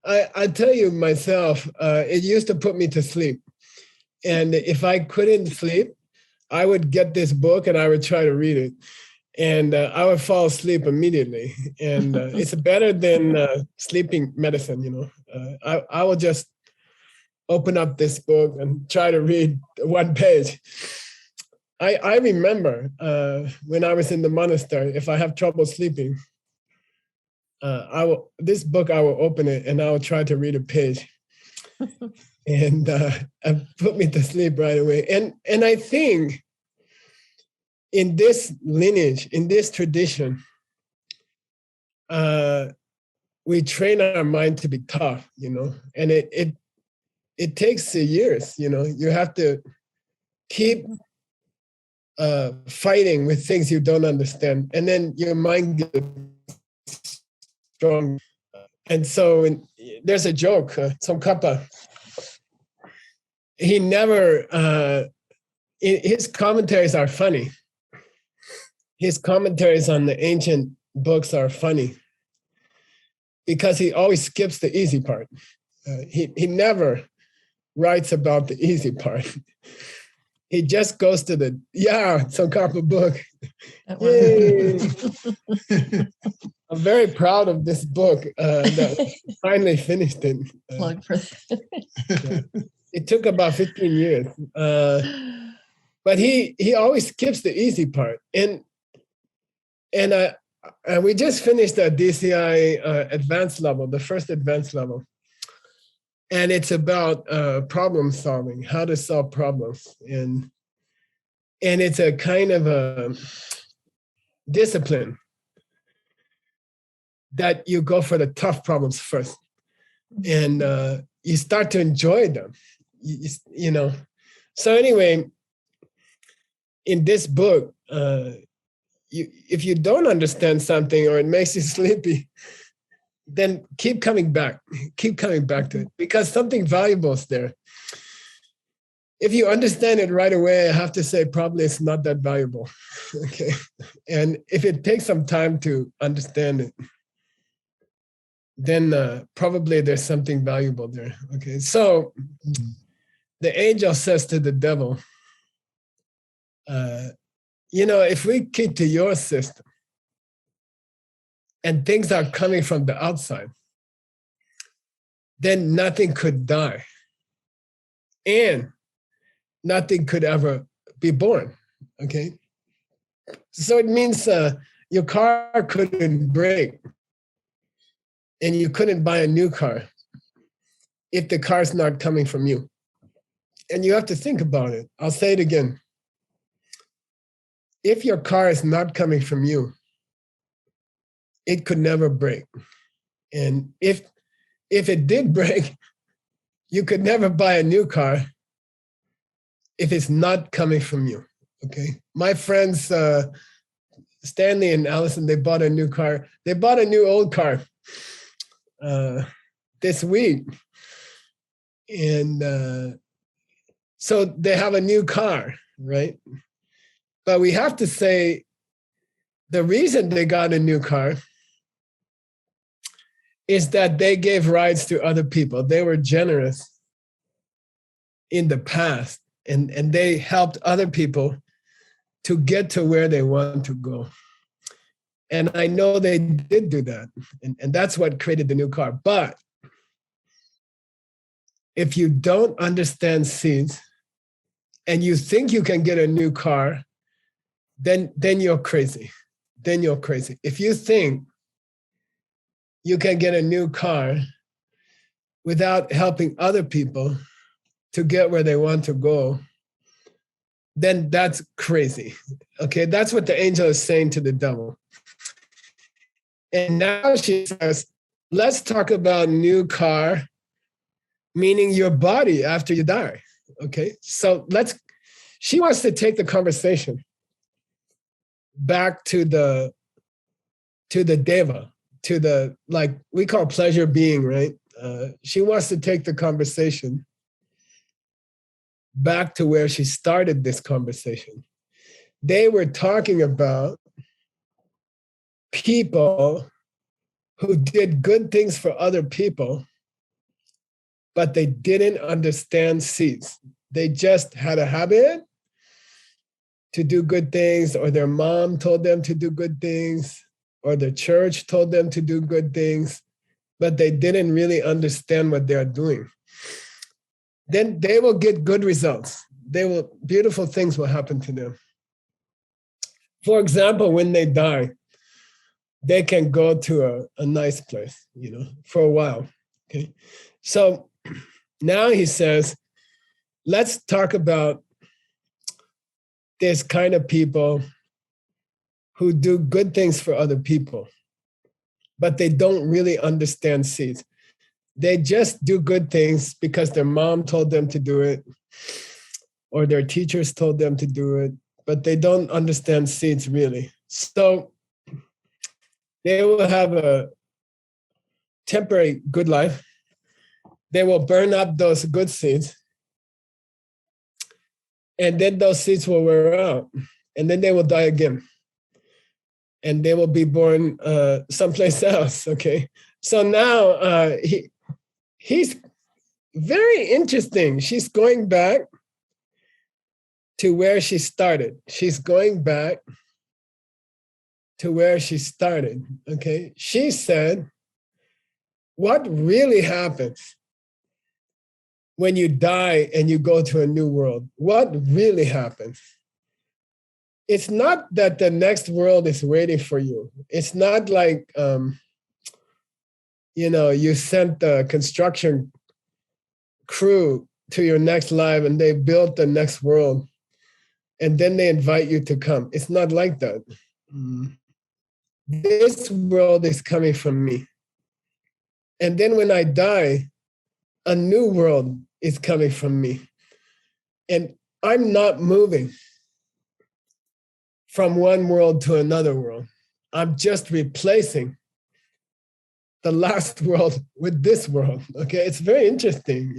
S2: I tell you myself, it used to put me to sleep. And if I couldn't sleep, I would get this book and I would try to read it. And I would fall asleep immediately. And it's better than sleeping medicine, you know. I will just open up this book and try to read one page. I remember when I was in the monastery, if I have trouble sleeping, this book, I will open it and I will try to read a page. And put me to sleep right away. And I think in this lineage, in this tradition, we train our mind to be tough, you know, and it takes years, you know. You have to keep fighting with things you don't understand, and then your mind gets strong. And so there's a joke, Tsongkhapa, he never, his commentaries are funny. His commentaries on the ancient books are funny because he always skips the easy part. He never writes about the easy part. He just goes to the, Tsongkhapa book. Yay! I'm very proud of this book that finally finished it.
S10: Plug for
S2: It took about 15 years. But he always skips the easy part. And we just finished the DCI advanced level, the first advanced level. And it's about problem solving, how to solve problems. And it's a kind of a discipline that you go for the tough problems first. And you start to enjoy them, you know. So anyway, in this book, if you don't understand something or it makes you sleepy, then keep coming back to it because something valuable is there. If you understand it right away, I have to say probably it's not that valuable. Okay. And if it takes some time to understand it, then probably there's something valuable there. Okay. So the angel says to the devil, you know, if we keep to your system and things are coming from the outside, then nothing could die. And nothing could ever be born, okay? So it means your car couldn't break and you couldn't buy a new car if the car's not coming from you. And you have to think about it. I'll say it again. If your car is not coming from you, it could never break. And if it did break, you could never buy a new car if it's not coming from you, okay? My friends, Stanley and Allison, they bought a new car. They bought a new old car this week. And so they have a new car, right? But we have to say the reason they got a new car is that they gave rides to other people. They were generous in the past. And they helped other people to get to where they want to go. And I know they did do that. And that's what created the new car. But if you don't understand seeds and you think you can get a new car, then you're crazy. Then you're crazy. If you think you can get a new car without helping other people to get where they want to go, then that's crazy. Okay, that's what the angel is saying to the devil. And now she says, let's talk about new car, meaning your body after you die. Okay, so she wants to take the conversation back to the deva, to the, like we call pleasure being, right? She wants to take the conversation back to where she started this conversation. They were talking about people who did good things for other people, but they didn't understand seeds. They just had a habit to do good things, or their mom told them to do good things, or the church told them to do good things, but they didn't really understand what they are doing. Then they will get good results. Beautiful things will happen to them. For example, when they die, they can go to a nice place, for a while. Okay. So now he says, let's talk about this kind of people who do good things for other people, but they don't really understand seeds. They just do good things because their mom told them to do it, or their teachers told them to do it, but they don't understand seeds really. So they will have a temporary good life. They will burn up those good seeds, and then those seeds will wear out, and then they will die again, and they will be born someplace else. Okay, so now he's very interesting. She's going back to where she started. She's going back to where she started. Okay, she said, what really happens when you die and you go to a new world? What really happens? It's not that the next world is waiting for you. It's not like, you sent the construction crew to your next life and they built the next world and then they invite you to come. It's not like that. This world is coming from me. And then when I die, a new world is coming from me. And I'm not moving from one world to another world. I'm just replacing the last world with this world. Okay, it's very interesting,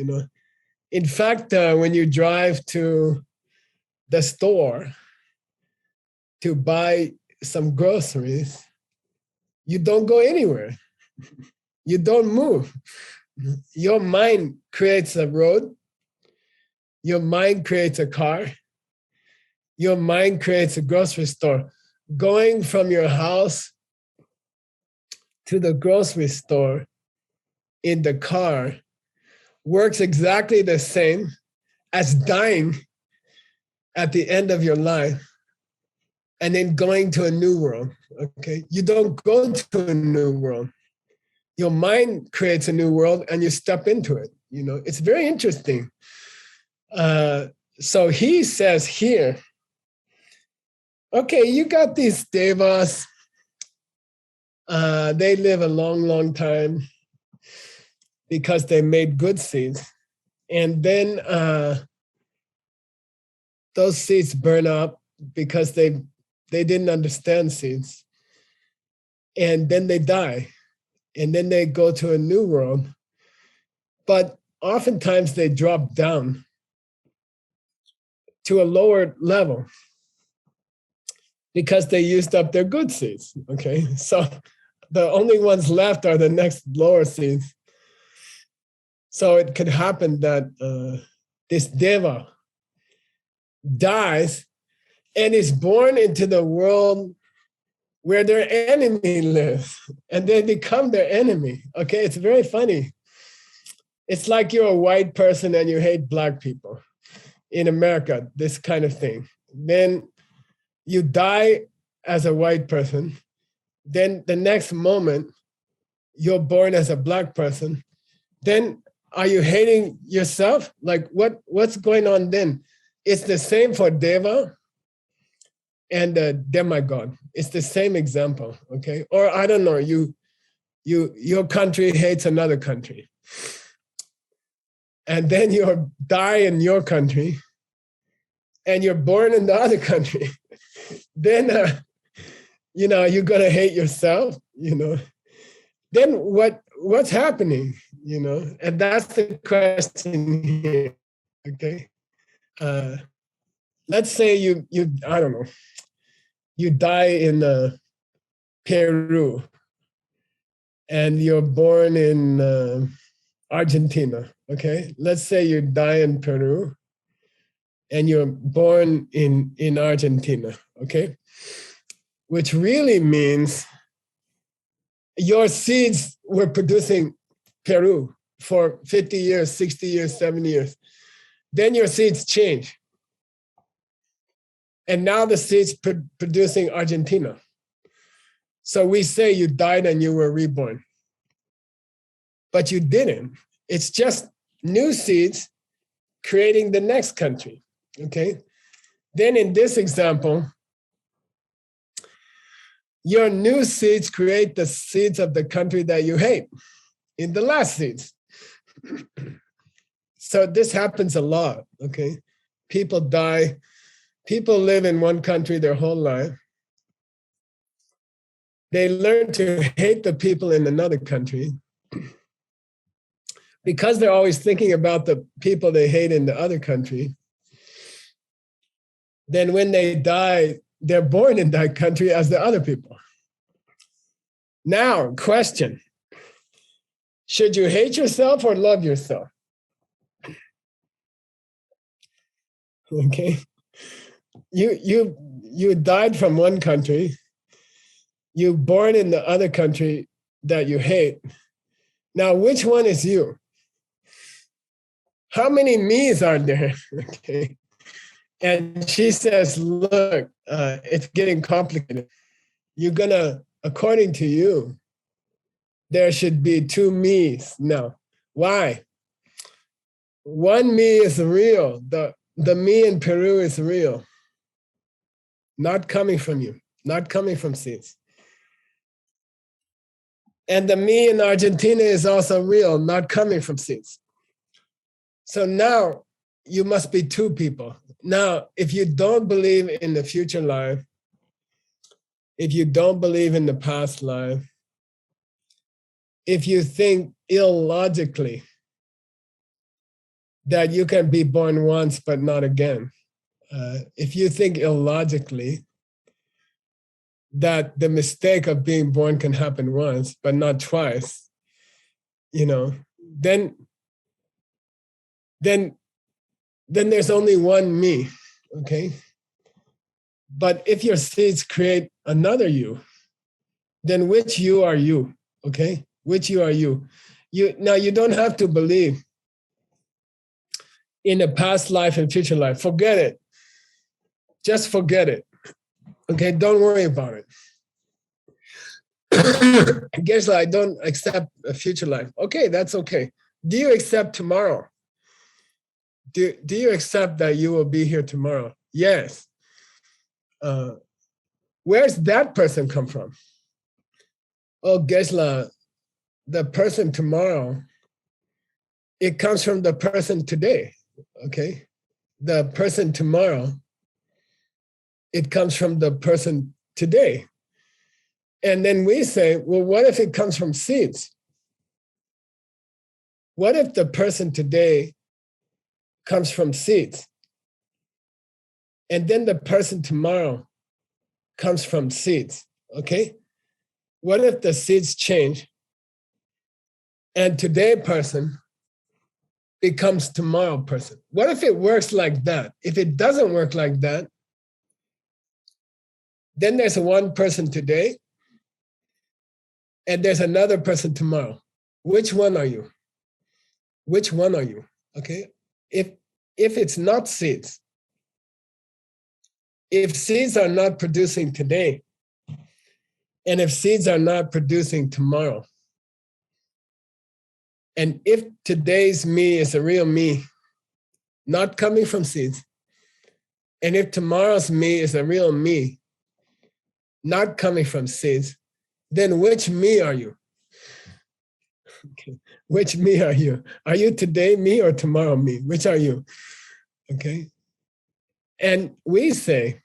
S2: In fact, when you drive to the store to buy some groceries, you don't go anywhere. You don't move. Your mind creates a road. Your mind creates a car. Your mind creates a grocery store. Going from your house to the grocery store in the car works exactly the same as dying at the end of your life and then going to a new world. Okay, you don't go to a new world. Your mind creates a new world and you step into it. It's very interesting. So he says here, okay, you got these devas. They live a long, long time because they made good seeds. And then those seeds burn up because they didn't understand seeds. And then they die. And then they go to a new world. But oftentimes they drop down to a lower level because they used up their good seeds. Okay, so the only ones left are the next lower seeds. So it could happen that this deva dies and is born into the world where their enemy lives, and they become their enemy. Okay, it's very funny. It's like you're a white person and you hate black people in America, this kind of thing. Then you die as a white person. Then the next moment, you're born as a black person. Then are you hating yourself? Like what's going on then? It's the same for Deva and the demigod. It's the same example, okay? Or I don't know, your country hates another country. And then you die in your country and you're born in the other country. Then, you're gonna hate yourself, Then what's happening, And that's the question here, okay? Let's say you I don't know, you die in Peru and you're born in Argentina, okay? Let's say you die in Peru and you're born in Argentina, okay? Which really means your seeds were producing Peru for 50 years, 60 years, 70 years. Then your seeds change. And now the seeds producing Argentina. So we say you died and you were reborn. But you didn't. It's just new seeds creating the next country, okay? Then in this example, your new seeds create the seeds of the country that you hate in the last seeds. So this happens a lot, okay? People die. People live in one country their whole life. They learn to hate the people in another country. Because they're always thinking about the people they hate in the other country, then when they die, they're born in that country as the other people. Now, question. Should you hate yourself or love yourself? Okay. You died from one country. You born in the other country that you hate. Now, which one is you? How many me's are there? Okay. And she says, look, it's getting complicated. You're gonna, according to you, there should be two me's now. Why? One me is real. The me in Peru is real. Not coming from you, not coming from seeds. And the me in Argentina is also real, not coming from seeds. So now you must be two people. Now, if you don't believe in the future life, if you don't believe in the past life, if you think illogically that you can be born once but not again, if you think illogically that the mistake of being born can happen once but not twice, then there's only one me, okay? But if your seeds create another you, then which you are you, okay? Which you are you? Now you don't have to believe in a past life and future life. Forget it. Just forget it. Okay, don't worry about it. Geshe, I don't accept a future life. Okay, that's okay. Do you accept tomorrow? Do you accept that you will be here tomorrow? Yes. Where's that person come from? Oh, Geshe, the person tomorrow, it comes from the person today, okay? The person tomorrow, it comes from the person today. And then we say, well, what if it comes from seeds? What if the person today comes from seeds? And then the person tomorrow comes from seeds, okay? What if the seeds change and today person becomes tomorrow person? What if it works like that? If it doesn't work like that, then there's one person today and there's another person tomorrow. Which one are you? Which one are you? Okay? If it's not seeds, if seeds are not producing today, and if seeds are not producing tomorrow, and if today's me is a real me, not coming from seeds, and if tomorrow's me is a real me, not coming from seeds, then which me are you? Okay. Which me are you? Are you today me or tomorrow me? Which are you? Okay. And we say,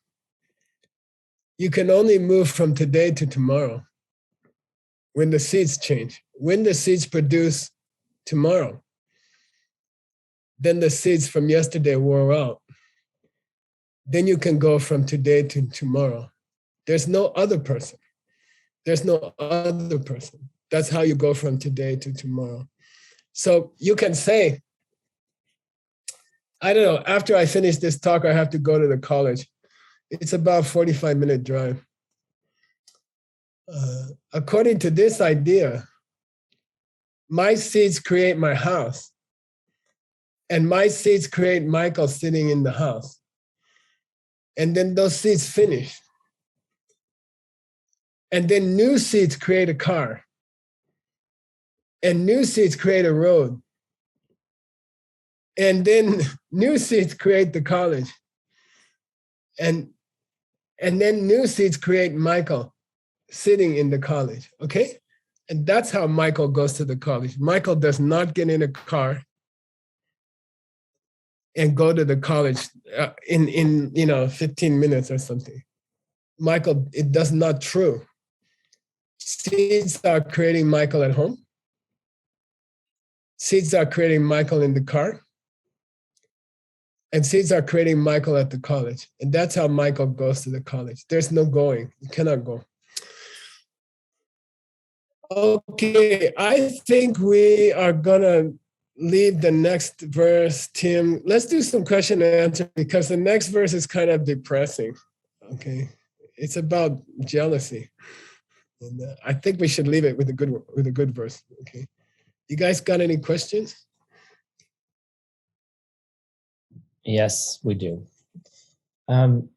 S2: you can only move from today to tomorrow when the seeds change. When the seeds produce tomorrow, then the seeds from yesterday wore out. Then you can go from today to tomorrow. There's no other person. There's no other person. That's how you go from today to tomorrow. So you can say, I don't know. After I finish this talk, I have to go to the college. It's about 45-minute drive. According to this idea, my seeds create my house. And my seeds create Michael sitting in the house. And then those seeds finish. And then new seeds create a car. And new seeds create a road. And then new seeds create the college. And then new seeds create Michael sitting in the college, okay? And that's how Michael goes to the college. Michael does not get in a car and go to the college in 15 minutes or something. Michael, it does not true. Seeds are creating Michael at home. Seeds are creating Michael in the car. And seeds are creating Michael at the college. And that's how Michael goes to the college. There's no going. You cannot go. Okay, I think we are gonna leave the next verse, Tim. Let's do some question and answer because the next verse is kind of depressing. Okay, it's about jealousy, and I think we should leave it with a good verse. Okay, you guys got any questions?
S3: Yes, we do.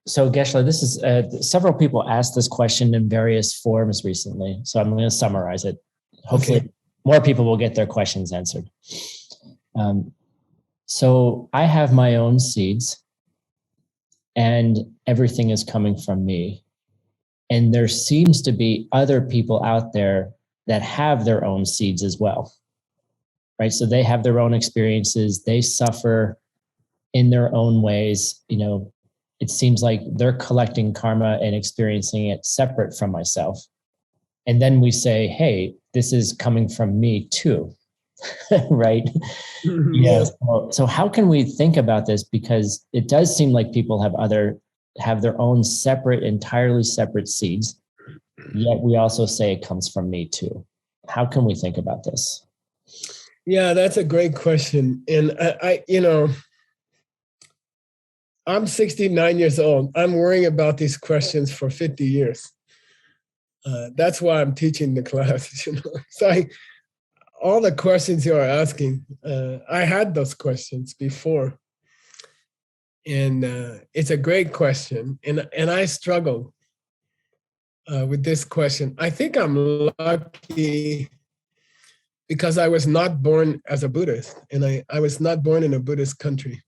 S3: So Geshe, this is several people asked this question in various forms recently. So I'm going to summarize it. Hopefully more people will get their questions answered. So I have my own seeds and everything is coming from me. And there seems to be other people out there that have their own seeds as well, right? So they have their own experiences. They suffer in their own ways. It seems like they're collecting karma and experiencing it separate from myself. And then we say, hey, this is coming from me too, right? Yeah. So how can we think about this? Because it does seem like people have their own entirely separate seeds, yet we also say it comes from me too. How can we think about this?
S2: Yeah, that's a great question. And I'm 69 years old. I'm worrying about these questions for 50 years. That's why I'm teaching the class. So all the questions you are asking, I had those questions before. And it's a great question. And I struggled with this question. I think I'm lucky because I was not born as a Buddhist. And I was not born in a Buddhist country.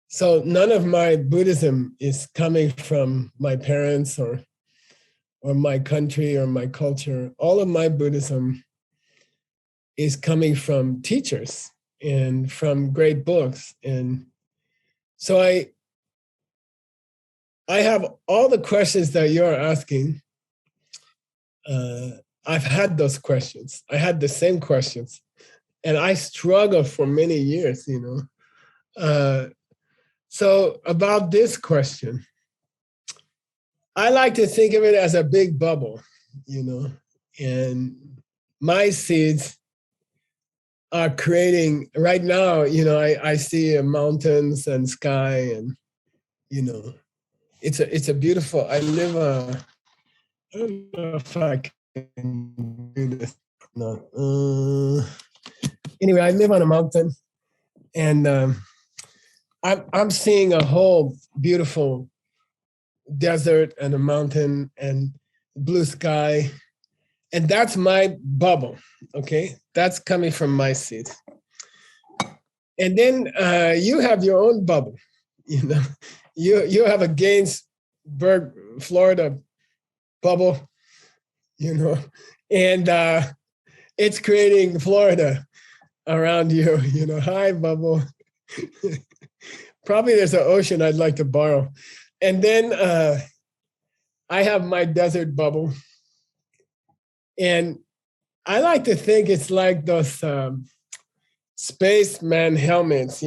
S2: So none of my Buddhism is coming from my parents or my country or my culture. All of my Buddhism is coming from teachers and from great books. And so I have all the questions that you're asking. I've had those questions. I had the same questions. And I struggled for many years, So about this question, I like to think of it as a big bubble, and my seeds are creating right now, I see mountains and sky and, it's a beautiful, I don't know if I can do this. No. Anyway, I live on a mountain and, I'm seeing a whole beautiful desert and a mountain and blue sky. And that's my bubble, okay? That's coming from my seeds. And then you have your own bubble, You have a Gainesburg, Florida bubble, and it's creating Florida around you, hi bubble. Probably there's an ocean I'd like to borrow. And then I have my desert bubble. And I like to think it's like those spaceman helmets,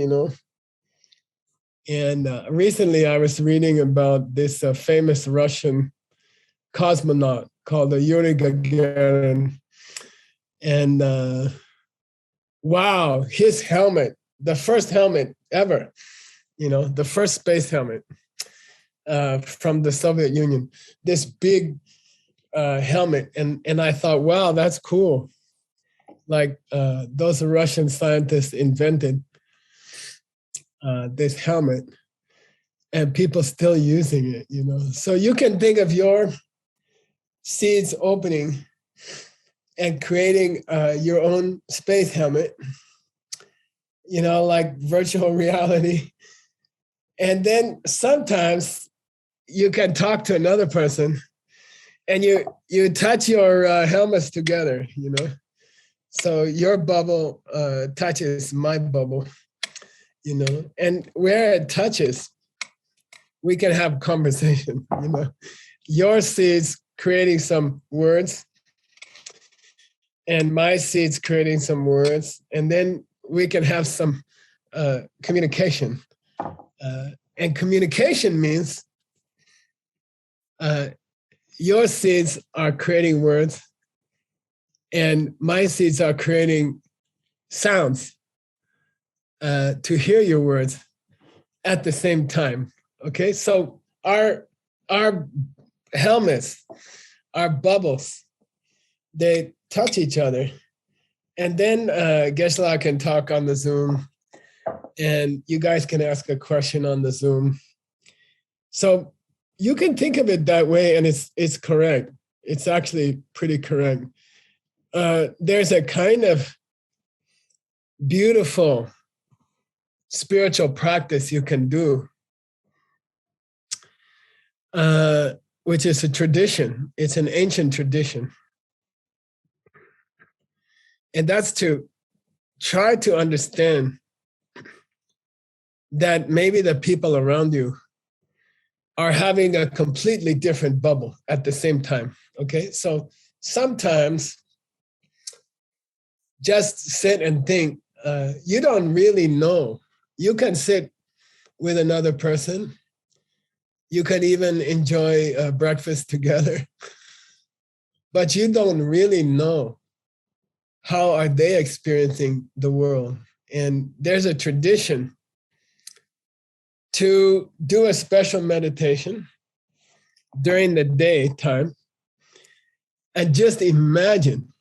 S2: And recently I was reading about this famous Russian cosmonaut called Yuri Gagarin. And wow, his helmet the first helmet ever, the first space helmet from the Soviet Union, this big helmet. And I thought, wow, that's cool. Like those Russian scientists invented this helmet and people still using it, So you can think of your seeds opening and creating your own space helmet, like virtual reality. And then sometimes you can talk to another person and you touch your helmets together, So your bubble touches my bubble, and where it touches, we can have conversation, Your seeds creating some words and my seeds creating some words, and then we can have some communication. And communication means your seeds are creating words and my seeds are creating sounds to hear your words at the same time. Okay, so our helmets, our bubbles, they touch each other. And then Geshe can talk on the Zoom and you guys can ask a question on the Zoom. So you can think of it that way and it's correct. It's actually pretty correct. There's a kind of beautiful spiritual practice you can do, which is a tradition. It's an ancient tradition. And that's to try to understand that maybe the people around you are having a completely different bubble at the same time, okay? So sometimes just sit and think, you don't really know. You can sit with another person. You can even enjoy breakfast together, but you don't really know how are they experiencing the world. And there's a tradition to do a special meditation during the daytime and just imagine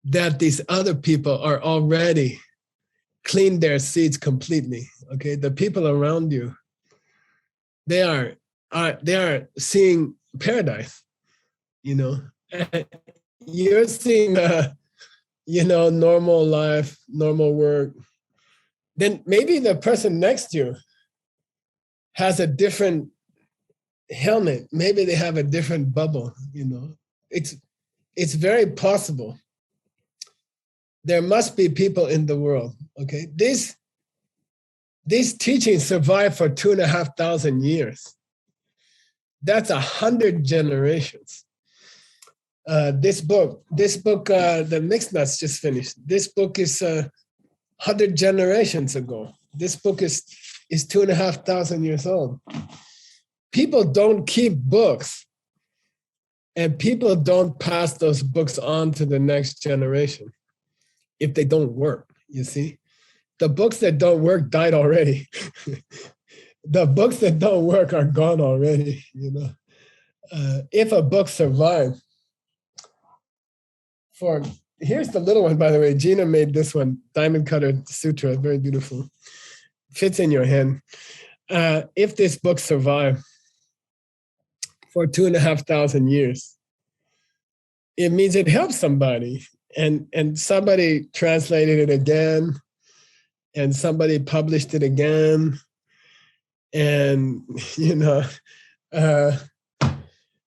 S2: that these other people are already cleaned their seeds completely. Okay, the people around you, they are seeing paradise, And you're seeing normal life, normal work. Then maybe the person next to you has a different helmet. Maybe they have a different bubble, It's very possible. There must be people in the world, okay? These teachings survived for 2,500 years. That's 100 generations. This book, the Mixed Nuts just finished. This book is 100 generations ago. This book is 2,500 years old. People don't keep books, and people don't pass those books on to the next generation if they don't work, you see? The books that don't work died already. The books that don't work are gone already, If a book survived, here's the little one, by the way. Gina made this one, Diamond Cutter Sutra, very beautiful. Fits in your hand. If this book survived for 2,500 years, it means it helped somebody. And somebody translated it again, and somebody published it again. And,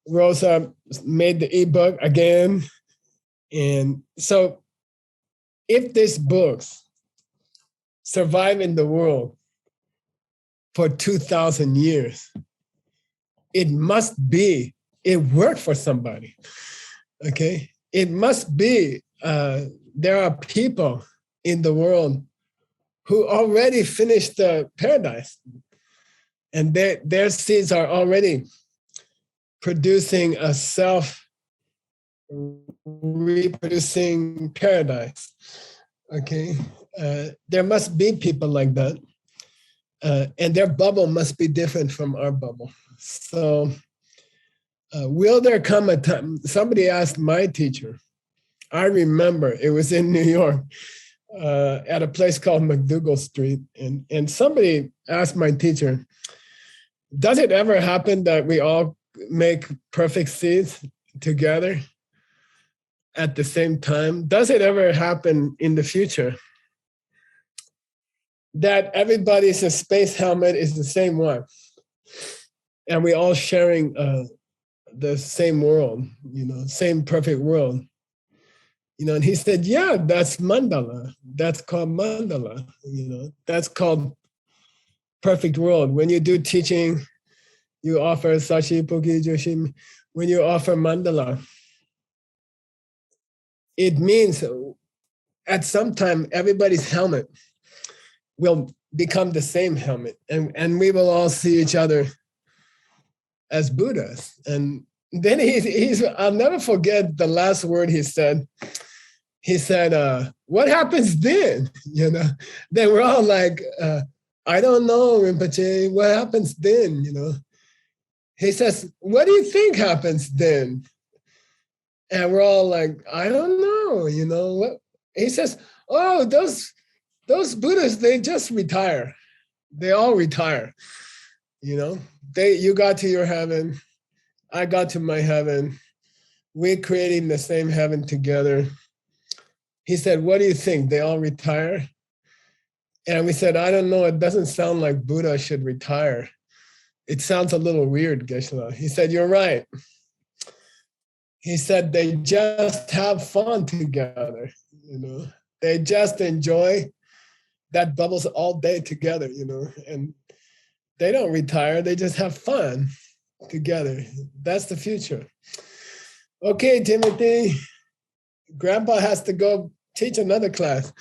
S2: Rosa made the ebook again. And so if these books survive in the world for 2,000 years, it worked for somebody, okay? It must be, there are people in the world who already finished the paradise, and their seeds are already producing a self-reproducing paradise, okay? There must be people like that. And their bubble must be different from our bubble. So will there come a time, somebody asked my teacher, I remember it was in New York, at a place called McDougal Street. And somebody asked my teacher, does it ever happen that we all make perfect seeds together at the same time? Does it ever happen in the future that everybody's space helmet is the same one and we all sharing the same world, same perfect world? And he said, yeah, that's mandala. That's called mandala. That's called perfect world. When you do teaching, you offer sashi, poki, joshi. When you offer mandala, it means at some time, everybody's helmet will become the same helmet. And we will all see each other as Buddhas. And then I'll never forget the last word he said. He said, what happens then? Then we're all like, I don't know, Rinpoche, what happens then? He says, what do you think happens then? And we're all like, I don't know, what? He says, oh, those Buddhists, they just retire. They all retire. You got to your heaven, I got to my heaven. We're creating the same heaven together. He said, what do you think? They all retire? And we said, I don't know. It doesn't sound like Buddha should retire. It sounds a little weird, Geshe. He said, you're right. He said, they just have fun together. They just enjoy that bubbles all day together, and they don't retire. They just have fun together. That's the future. Okay, Timothy. Grandpa has to go teach another class.